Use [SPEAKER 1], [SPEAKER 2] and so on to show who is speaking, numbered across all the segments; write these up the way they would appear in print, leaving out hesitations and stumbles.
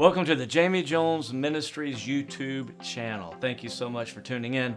[SPEAKER 1] Welcome to the Jamie Jones Ministries YouTube channel. Thank you so much for tuning in.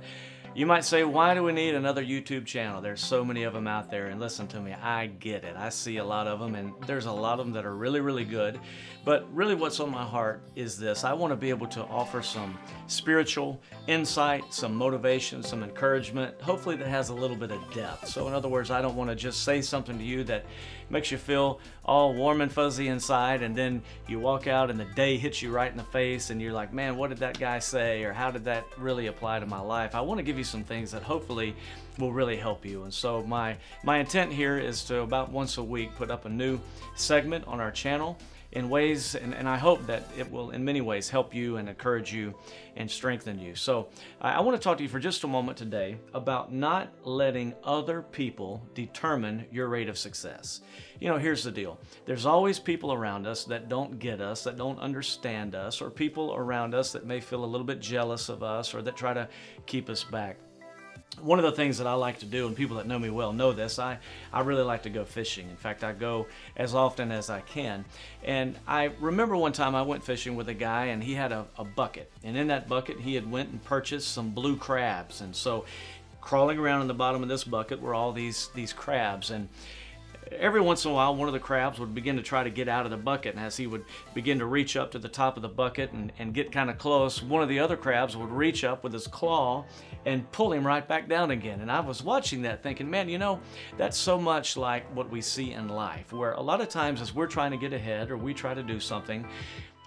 [SPEAKER 1] You might say, why do we need another YouTube channel? There's so many of them out there, and listen to me, I get it. I see a lot of them, and there's a lot of them that are really, really good. But really what's on my heart is this. I want to be able to offer some spiritual insight, some motivation, some encouragement, hopefully that has a little bit of depth. So in other words, I don't want to just say something to you that makes you feel all warm and fuzzy inside, and then you walk out and the day hits you right in the face, and you're like, man, what did that guy say? Or how did that really apply to my life? I want to give you some things that hopefully will really help you. And so my intent here is to about once a week put up a new segment on our channel in ways, and I hope that it will in many ways help you and encourage you and strengthen you. So I want to talk to you for just a moment today about not letting other people determine your rate of success. You know, here's the deal. There's always people around us that don't get us, that don't understand us, or people around us that may feel a little bit jealous of us or that try to keep us back. One of the things that I like to do, and people that know me well know this, I really like to go fishing. In fact, I go as often as I can. And I remember one time I went fishing with a guy, and he had a bucket. And in that bucket, he had went and purchased some blue crabs. And so crawling around in the bottom of this bucket were all these crabs. And every once in a while, one of the crabs would begin to try to get out of the bucket, and as he would begin to reach up to the top of the bucket and get kind of close, one of the other crabs would reach up with his claw and pull him right back down again. And I was watching that thinking, man, you know, that's so much like what we see in life, where a lot of times as we're trying to get ahead or we try to do something,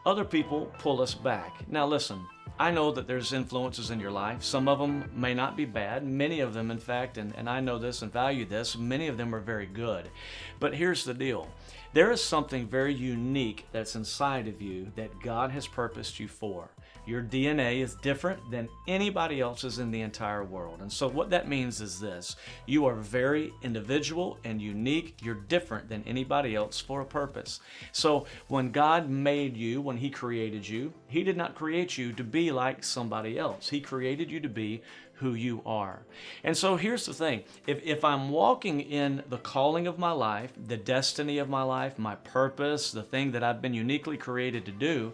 [SPEAKER 1] other people pull us back. Now listen, I know that there's influences in your life. Some of them may not be bad. Many of them, in fact, and I know this and value this, many of them are very good. But here's the deal. There is something very unique that's inside of you that God has purposed you for. Your DNA is different than anybody else's in the entire world. And so what that means is this. You are very individual and unique. You're different than anybody else for a purpose. So when God made you, when He created you, He did not create you to be like somebody else. He created you to be who you are. And so here's the thing. If I'm walking in the calling of my life, the destiny of my life, my purpose, the thing that I've been uniquely created to do,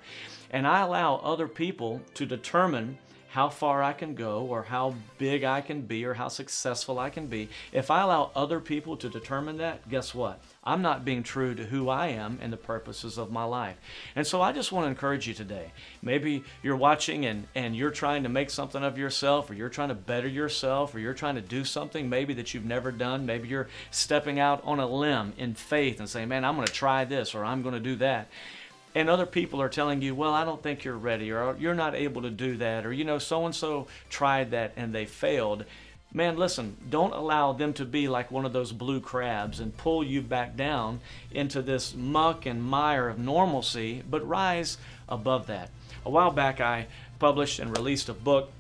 [SPEAKER 1] and I allow other people to determine how far I can go or how big I can be or how successful I can be, if I allow other people to determine that, guess what? I'm not being true to who I am and the purposes of my life. And so I just want to encourage you today. Maybe you're watching and you're trying to make something of yourself, or you're trying to better yourself, or you're trying to do something maybe that you've never done. Maybe you're stepping out on a limb in faith and saying, man, I'm going to try this or I'm going to do that. And other people are telling you, well, I don't think you're ready, or you're not able to do that, or, you know, so-and-so tried that and they failed. Man, listen, don't allow them to be like one of those blue crabs and pull you back down into this muck and mire of normalcy, but rise above that. A while back, I published and released a book,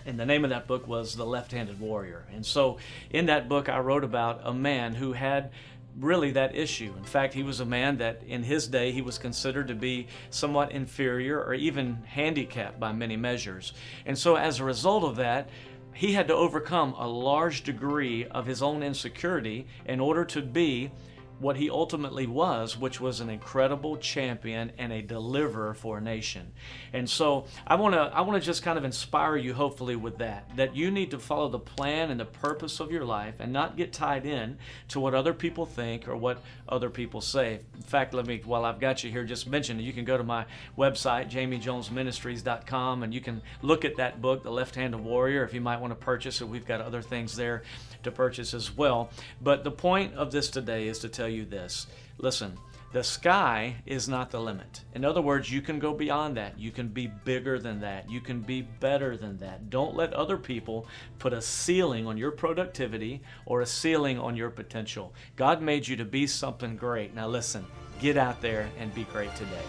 [SPEAKER 1] and the name of that book was The Left-Handed Warrior. And so in that book, I wrote about a man who had really that issue. In fact, he was a man that in his day he was considered to be somewhat inferior or even handicapped by many measures. And so as a result of that, he had to overcome a large degree of his own insecurity in order to be what he ultimately was, which was an incredible champion and a deliverer for a nation. And so I want to just kind of inspire you, hopefully, with that you need to follow the plan and the purpose of your life and not get tied in to what other people think or what other people say. In fact, while I've got you here, just mention you can go to my website, jamiejonesministries.com, and you can look at that book, The Left-Handed Warrior, if you might want to purchase it. We've got other things there to purchase as well. But the point of this today is to tell you this. Listen, the sky is not the limit. In other words, you can go beyond that. You can be bigger than that. You can be better than that. Don't let other people put a ceiling on your productivity or a ceiling on your potential. God made you to be something great. Now listen, get out there and be great today.